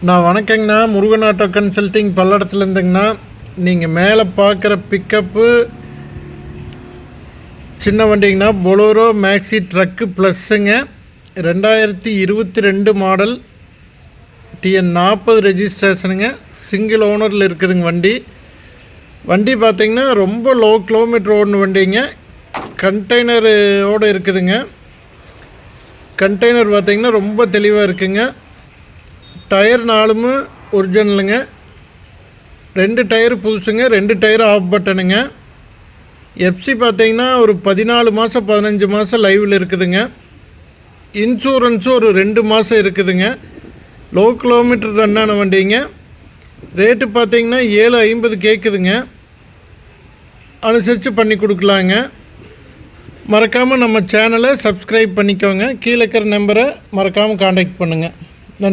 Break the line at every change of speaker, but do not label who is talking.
நான் வணக்கங்கண்ணா. Murugan auto consulting பல்லடத்துலேருந்துங்கண்ணா. நீங்கள் மேலே பார்க்குற பிக்கப்பு சின்ன வண்டிங்கண்ணா. பொலோரோ மேக்ஸி ட்ரக்கு ப்ளஸ்ஸுங்க. 2022 மாடல், TN40 ரெஜிஸ்ட்ரேஷனுங்க. சிங்கிள் ஓனரில் இருக்குதுங்க வண்டி. வண்டி பார்த்திங்கன்னா ரொம்ப லோ கிலோமீட்டர் ஓடின வண்டிங்க. கண்டெய்னரோடு இருக்குதுங்க. கண்டெய்னர் பார்த்திங்கன்னா ரொம்ப தெளிவாக இருக்குங்க. டயர் 4 ஒரிஜினலுங்க. 2 டயர் புதுசுங்க, 2 டயர் ஆஃப் பட்டனுங்க. எஃப்சி பார்த்திங்கன்னா ஒரு 14 மாதம் 15 மாதம் லைவில் இருக்குதுங்க. இன்சூரன்ஸும் ஒரு 2 மாதம் இருக்குதுங்க. லோ கிலோமீட்டர் ரன்னான வண்டிங்க. ரேட்டு பார்த்திங்கன்னா 750 கேட்குதுங்க. அனுசரித்து பண்ணி கொடுக்கலாங்க. மறக்காமல் நம்ம சேனலை சப்ஸ்கிரைப் பண்ணிக்கோங்க. கீழே இருக்கிற நம்பரை மறக்காமல் காண்டாக்ட் பண்ணுங்கள்.